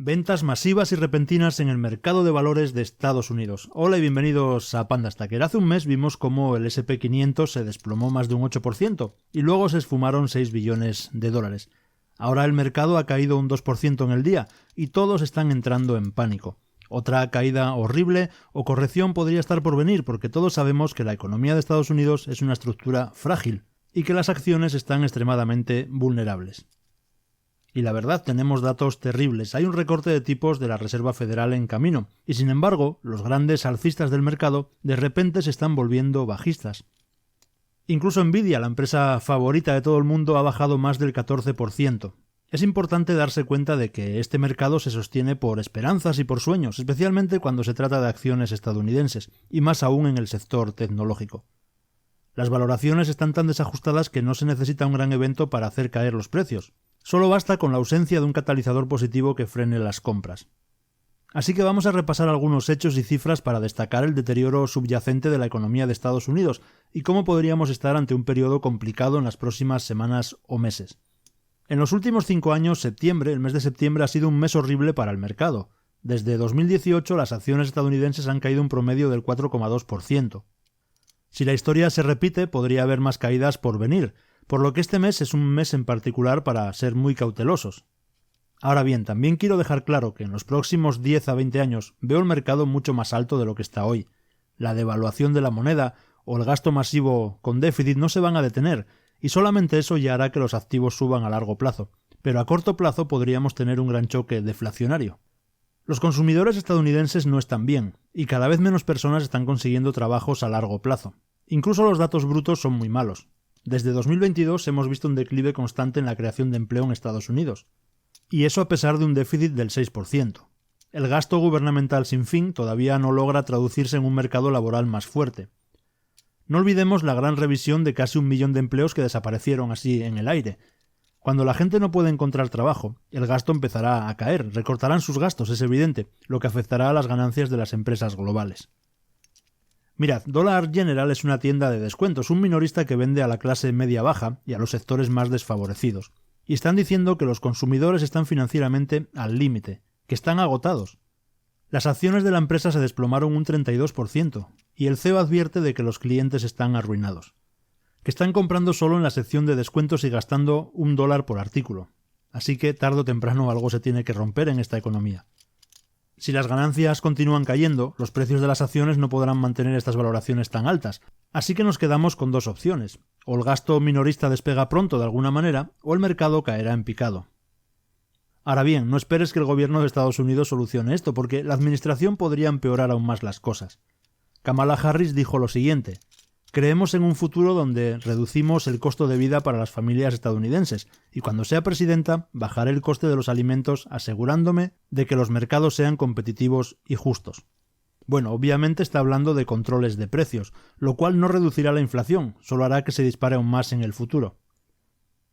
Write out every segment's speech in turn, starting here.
Ventas masivas y repentinas en el mercado de valores de Estados Unidos. Hola y bienvenidos a Panda Stacker. Hace un mes vimos cómo el S&P 500 se desplomó más de un 8% y luego se esfumaron 6 billones de dólares. Ahora el mercado ha caído un 2% en el día y todos están entrando en pánico. Otra caída horrible o corrección podría estar por venir porque todos sabemos que la economía de Estados Unidos es una estructura frágil y que las acciones están extremadamente vulnerables. Y la verdad, tenemos datos terribles. Hay un recorte de tipos de la Reserva Federal en camino. Y sin embargo, los grandes alcistas del mercado de repente se están volviendo bajistas. Incluso Nvidia, la empresa favorita de todo el mundo, ha bajado más del 14%. Es importante darse cuenta de que este mercado se sostiene por esperanzas y por sueños, especialmente cuando se trata de acciones estadounidenses, y más aún en el sector tecnológico. Las valoraciones están tan desajustadas que no se necesita un gran evento para hacer caer los precios. Solo basta con la ausencia de un catalizador positivo que frene las compras. Así que vamos a repasar algunos hechos y cifras para destacar el deterioro subyacente de la economía de Estados Unidos y cómo podríamos estar ante un periodo complicado en las próximas semanas o meses. En los últimos 5 años, el mes de septiembre ha sido un mes horrible para el mercado. Desde 2018 las acciones estadounidenses han caído un promedio del 4,2%. Si la historia se repite, podría haber más caídas por venir, por lo que este mes es un mes en particular para ser muy cautelosos. Ahora bien, también quiero dejar claro que en los próximos 10 a 20 años veo el mercado mucho más alto de lo que está hoy. La devaluación de la moneda o el gasto masivo con déficit no se van a detener, y solamente eso ya hará que los activos suban a largo plazo, pero a corto plazo podríamos tener un gran choque deflacionario. Los consumidores estadounidenses no están bien, y cada vez menos personas están consiguiendo trabajos a largo plazo. Incluso los datos brutos son muy malos. Desde 2022 hemos visto un declive constante en la creación de empleo en Estados Unidos, y eso a pesar de un déficit del 6%. El gasto gubernamental sin fin todavía no logra traducirse en un mercado laboral más fuerte. No olvidemos la gran revisión de casi 1 millón de empleos que desaparecieron así en el aire. Cuando la gente no puede encontrar trabajo, el gasto empezará a caer, recortarán sus gastos, es evidente, lo que afectará a las ganancias de las empresas globales. Mirad, Dollar General es una tienda de descuentos, un minorista que vende a la clase media-baja y a los sectores más desfavorecidos. Y están diciendo que los consumidores están financieramente al límite, que están agotados. Las acciones de la empresa se desplomaron un 32%, y el CEO advierte de que los clientes están arruinados. Que están comprando solo en la sección de descuentos y gastando $1 por artículo. Así que tarde o temprano algo se tiene que romper en esta economía. Si las ganancias continúan cayendo, los precios de las acciones no podrán mantener estas valoraciones tan altas, así que nos quedamos con dos opciones. O el gasto minorista despega pronto de alguna manera, o el mercado caerá en picado. Ahora bien, no esperes que el gobierno de Estados Unidos solucione esto, porque la administración podría empeorar aún más las cosas. Kamala Harris dijo lo siguiente: creemos en un futuro donde reducimos el costo de vida para las familias estadounidenses y cuando sea presidenta bajaré el coste de los alimentos asegurándome de que los mercados sean competitivos y justos. Bueno, obviamente está hablando de controles de precios, lo cual no reducirá la inflación, solo hará que se dispare aún más en el futuro.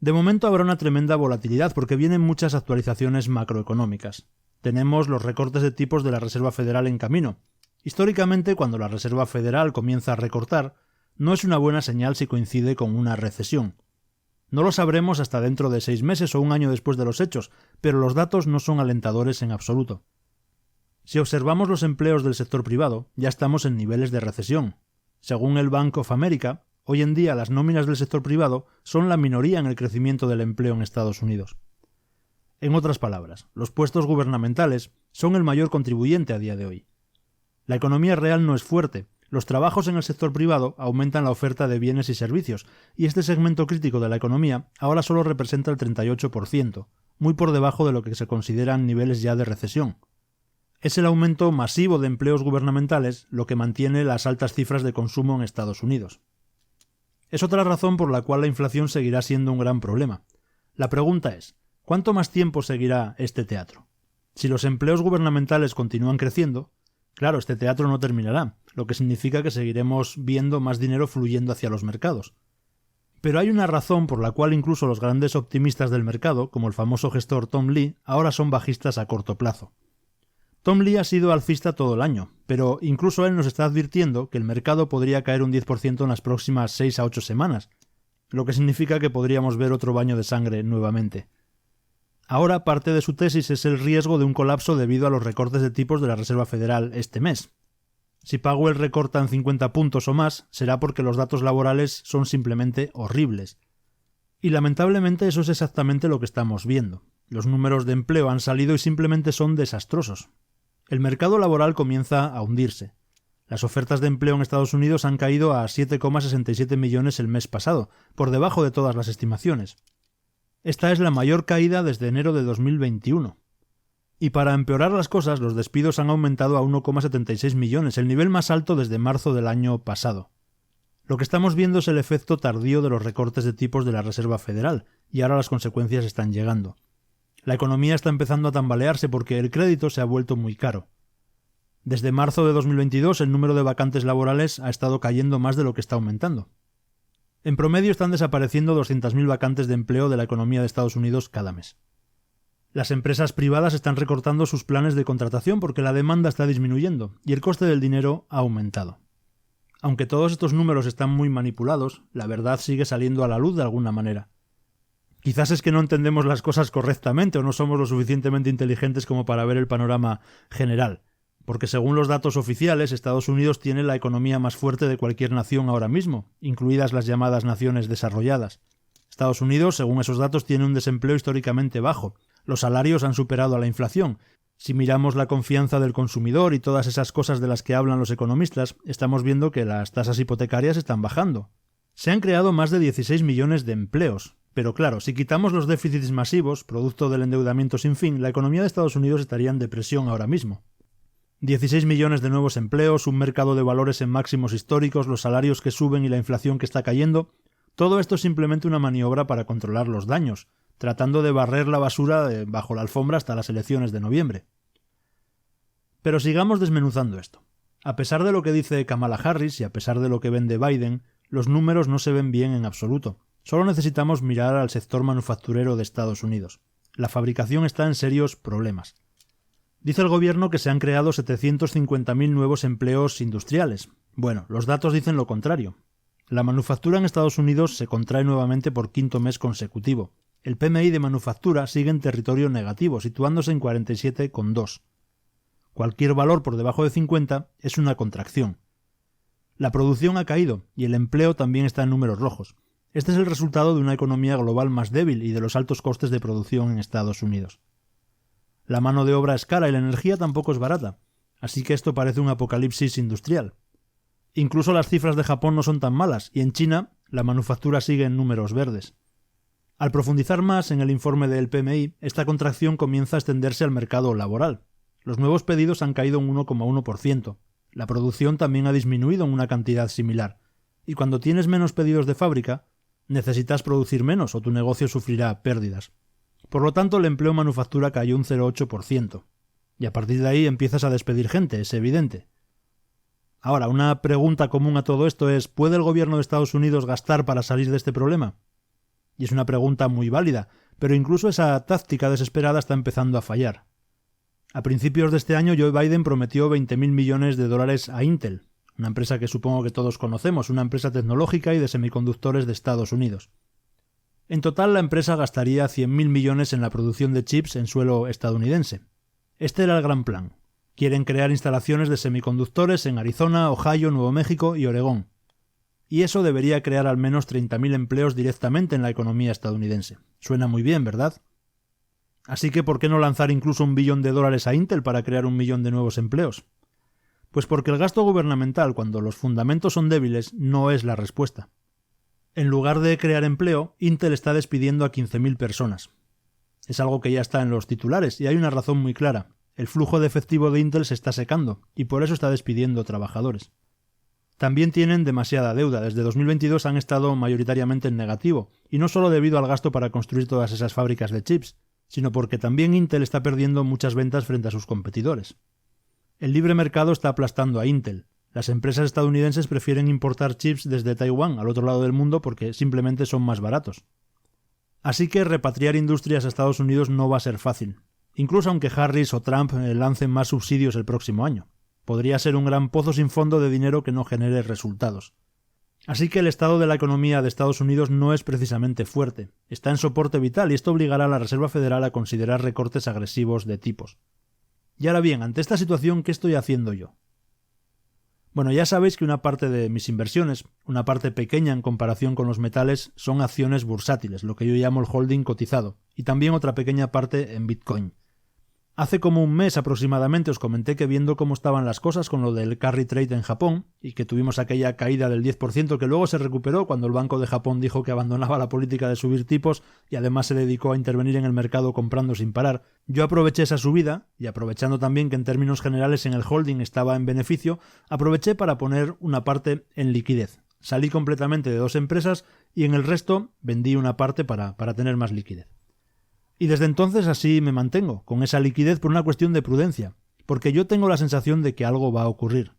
De momento habrá una tremenda volatilidad porque vienen muchas actualizaciones macroeconómicas. Tenemos los recortes de tipos de la Reserva Federal en camino. Históricamente, cuando la Reserva Federal comienza a recortar, no es una buena señal si coincide con una recesión. No lo sabremos hasta dentro de 6 meses o un año después de los hechos, pero los datos no son alentadores en absoluto. Si observamos los empleos del sector privado, ya estamos en niveles de recesión. Según el Bank of America, hoy en día las nóminas del sector privado son la minoría en el crecimiento del empleo en Estados Unidos. En otras palabras, los puestos gubernamentales son el mayor contribuyente a día de hoy. La economía real no es fuerte. Los trabajos en el sector privado aumentan la oferta de bienes y servicios, y este segmento crítico de la economía ahora solo representa el 38%, muy por debajo de lo que se consideran niveles ya de recesión. Es el aumento masivo de empleos gubernamentales lo que mantiene las altas cifras de consumo en Estados Unidos. Es otra razón por la cual la inflación seguirá siendo un gran problema. La pregunta es, ¿cuánto más tiempo seguirá este teatro? Si los empleos gubernamentales continúan creciendo, claro, este teatro no terminará, lo que significa que seguiremos viendo más dinero fluyendo hacia los mercados. Pero hay una razón por la cual incluso los grandes optimistas del mercado, como el famoso gestor Tom Lee, ahora son bajistas a corto plazo. Tom Lee ha sido alcista todo el año, pero incluso él nos está advirtiendo que el mercado podría caer un 10% en las próximas 6 a 8 semanas, lo que significa que podríamos ver otro baño de sangre nuevamente. Ahora parte de su tesis es el riesgo de un colapso debido a los recortes de tipos de la Reserva Federal este mes. Si Powell recortan 50 puntos o más, será porque los datos laborales son simplemente horribles. Y lamentablemente eso es exactamente lo que estamos viendo. Los números de empleo han salido y simplemente son desastrosos. El mercado laboral comienza a hundirse. Las ofertas de empleo en Estados Unidos han caído a 7,67 millones el mes pasado, por debajo de todas las estimaciones. Esta es la mayor caída desde enero de 2021. Y para empeorar las cosas, los despidos han aumentado a 1,76 millones, el nivel más alto desde marzo del año pasado. Lo que estamos viendo es el efecto tardío de los recortes de tipos de la Reserva Federal, y ahora las consecuencias están llegando. La economía está empezando a tambalearse porque el crédito se ha vuelto muy caro. Desde marzo de 2022 el número de vacantes laborales ha estado cayendo más de lo que está aumentando. En promedio están desapareciendo 200.000 vacantes de empleo de la economía de Estados Unidos cada mes. Las empresas privadas están recortando sus planes de contratación porque la demanda está disminuyendo y el coste del dinero ha aumentado. Aunque todos estos números están muy manipulados, la verdad sigue saliendo a la luz de alguna manera. Quizás es que no entendemos las cosas correctamente o no somos lo suficientemente inteligentes como para ver el panorama general, porque según los datos oficiales, Estados Unidos tiene la economía más fuerte de cualquier nación ahora mismo, incluidas las llamadas naciones desarrolladas. Estados Unidos, según esos datos, tiene un desempleo históricamente bajo. Los salarios han superado a la inflación. Si miramos la confianza del consumidor y todas esas cosas de las que hablan los economistas, estamos viendo que las tasas hipotecarias están bajando. Se han creado más de 16 millones de empleos. Pero claro, si quitamos los déficits masivos, producto del endeudamiento sin fin, la economía de Estados Unidos estaría en depresión ahora mismo. 16 millones de nuevos empleos, un mercado de valores en máximos históricos, los salarios que suben y la inflación que está cayendo, todo esto es simplemente una maniobra para controlar los daños, tratando de barrer la basura bajo la alfombra hasta las elecciones de noviembre. Pero sigamos desmenuzando esto. A pesar de lo que dice Kamala Harris y a pesar de lo que vende Biden, los números no se ven bien en absoluto. Solo necesitamos mirar al sector manufacturero de Estados Unidos. La fabricación está en serios problemas. Dice el gobierno que se han creado 750.000 nuevos empleos industriales. Bueno, los datos dicen lo contrario. La manufactura en Estados Unidos se contrae nuevamente por quinto mes consecutivo. El PMI de manufactura sigue en territorio negativo, situándose en 47,2. Cualquier valor por debajo de 50 es una contracción. La producción ha caído y el empleo también está en números rojos. Este es el resultado de una economía global más débil y de los altos costes de producción en Estados Unidos. La mano de obra es cara y la energía tampoco es barata, así que esto parece un apocalipsis industrial. Incluso las cifras de Japón no son tan malas, y en China la manufactura sigue en números verdes. Al profundizar más en el informe del PMI, esta contracción comienza a extenderse al mercado laboral. Los nuevos pedidos han caído un 1,1%. La producción también ha disminuido en una cantidad similar. Y cuando tienes menos pedidos de fábrica, necesitas producir menos o tu negocio sufrirá pérdidas. Por lo tanto, el empleo en manufactura cayó un 0,8%. Y a partir de ahí empiezas a despedir gente, es evidente. Ahora, una pregunta común a todo esto es: ¿puede el gobierno de Estados Unidos gastar para salir de este problema? Y es una pregunta muy válida, pero incluso esa táctica desesperada está empezando a fallar. A principios de este año, Joe Biden prometió $20.000 millones a Intel, una empresa que supongo que todos conocemos, una empresa tecnológica y de semiconductores de Estados Unidos. En total, la empresa gastaría $100.000 millones en la producción de chips en suelo estadounidense. Este era el gran plan. Quieren crear instalaciones de semiconductores en Arizona, Ohio, Nuevo México y Oregón. Y eso debería crear al menos 30.000 empleos directamente en la economía estadounidense. Suena muy bien, ¿verdad? Así que, ¿por qué no lanzar incluso $1 billón a Intel para crear 1 millón de nuevos empleos? Pues porque el gasto gubernamental, cuando los fundamentos son débiles, no es la respuesta. En lugar de crear empleo, Intel está despidiendo a 15.000 personas. Es algo que ya está en los titulares y hay una razón muy clara. El flujo de efectivo de Intel se está secando y por eso está despidiendo trabajadores. También tienen demasiada deuda. Desde 2022 han estado mayoritariamente en negativo, y no solo debido al gasto para construir todas esas fábricas de chips, sino porque también Intel está perdiendo muchas ventas frente a sus competidores. El libre mercado está aplastando a Intel. Las empresas estadounidenses prefieren importar chips desde Taiwán, al otro lado del mundo, porque simplemente son más baratos. Así que repatriar industrias a Estados Unidos no va a ser fácil, incluso aunque Harris o Trump lancen más subsidios el próximo año. Podría ser un gran pozo sin fondo de dinero que no genere resultados. Así que el estado de la economía de Estados Unidos no es precisamente fuerte, está en soporte vital y esto obligará a la Reserva Federal a considerar recortes agresivos de tipos. Y ahora bien, ante esta situación, ¿qué estoy haciendo yo? Bueno, ya sabéis que una parte de mis inversiones, una parte pequeña en comparación con los metales, son acciones bursátiles, lo que yo llamo el holding cotizado, y también otra pequeña parte en Bitcoin. Hace como un mes aproximadamente os comenté que viendo cómo estaban las cosas con lo del carry trade en Japón y que tuvimos aquella caída del 10% que luego se recuperó cuando el Banco de Japón dijo que abandonaba la política de subir tipos y además se dedicó a intervenir en el mercado comprando sin parar, yo aproveché esa subida y aprovechando también que en términos generales en el holding estaba en beneficio, aproveché para poner una parte en liquidez. Salí completamente de 2 empresas y en el resto vendí una parte para tener más liquidez. Y desde entonces así me mantengo, con esa liquidez por una cuestión de prudencia, porque yo tengo la sensación de que algo va a ocurrir.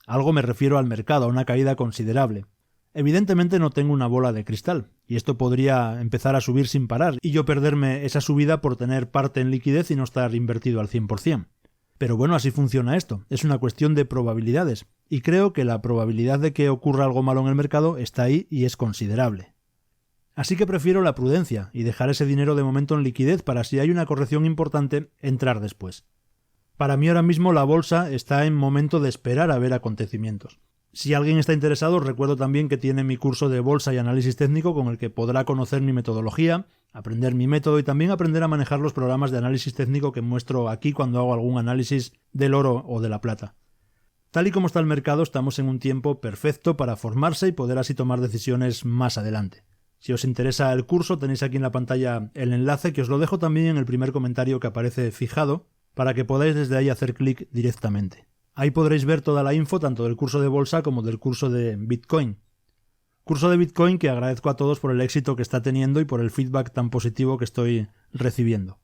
Algo me refiero al mercado, a una caída considerable. Evidentemente no tengo una bola de cristal, y esto podría empezar a subir sin parar, y yo perderme esa subida por tener parte en liquidez y no estar invertido al 100%. Pero bueno, así funciona esto, es una cuestión de probabilidades, y creo que la probabilidad de que ocurra algo malo en el mercado está ahí y es considerable. Así que prefiero la prudencia y dejar ese dinero de momento en liquidez para si hay una corrección importante, entrar después. Para mí ahora mismo la bolsa está en momento de esperar a ver acontecimientos. Si alguien está interesado, recuerdo también que tiene mi curso de bolsa y análisis técnico con el que podrá conocer mi metodología, aprender mi método y también aprender a manejar los programas de análisis técnico que muestro aquí cuando hago algún análisis del oro o de la plata. Tal y como está el mercado, estamos en un tiempo perfecto para formarse y poder así tomar decisiones más adelante. Si os interesa el curso, tenéis aquí en la pantalla el enlace que os lo dejo también en el primer comentario que aparece fijado para que podáis desde ahí hacer clic directamente. Ahí podréis ver toda la info tanto del curso de bolsa como del curso de Bitcoin. Curso de Bitcoin que agradezco a todos por el éxito que está teniendo y por el feedback tan positivo que estoy recibiendo.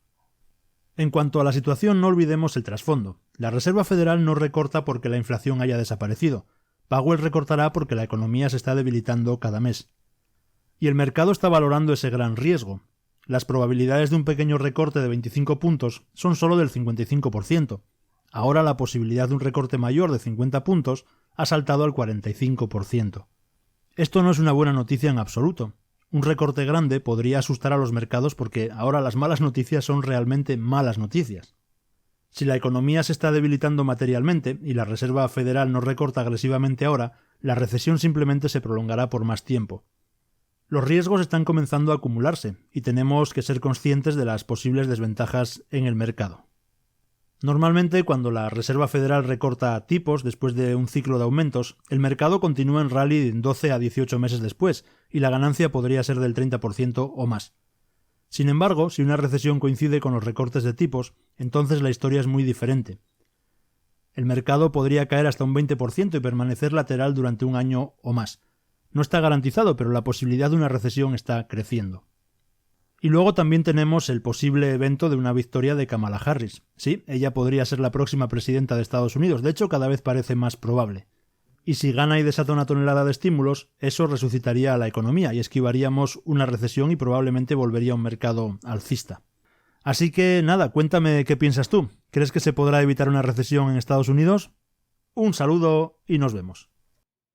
En cuanto a la situación, no olvidemos el trasfondo. La Reserva Federal no recorta porque la inflación haya desaparecido. Powell recortará porque la economía se está debilitando cada mes. Y el mercado está valorando ese gran riesgo. Las probabilidades de un pequeño recorte de 25 puntos son solo del 55%. Ahora la posibilidad de un recorte mayor de 50 puntos ha saltado al 45%. Esto no es una buena noticia en absoluto. Un recorte grande podría asustar a los mercados porque ahora las malas noticias son realmente malas noticias. Si la economía se está debilitando materialmente y la Reserva Federal no recorta agresivamente ahora, la recesión simplemente se prolongará por más tiempo. Los riesgos están comenzando a acumularse y tenemos que ser conscientes de las posibles desventajas en el mercado. Normalmente, cuando la Reserva Federal recorta tipos después de un ciclo de aumentos, el mercado continúa en rally 12 a 18 meses después y la ganancia podría ser del 30% o más. Sin embargo, si una recesión coincide con los recortes de tipos, entonces la historia es muy diferente. El mercado podría caer hasta un 20% y permanecer lateral durante un año o más. No está garantizado, pero la posibilidad de una recesión está creciendo. Y luego también tenemos el posible evento de una victoria de Kamala Harris. Sí, ella podría ser la próxima presidenta de Estados Unidos, de hecho cada vez parece más probable. Y si gana y desata una tonelada de estímulos, eso resucitaría a la economía y esquivaríamos una recesión y probablemente volvería a un mercado alcista. Así que nada, cuéntame qué piensas tú. ¿Crees que se podrá evitar una recesión en Estados Unidos? Un saludo y nos vemos.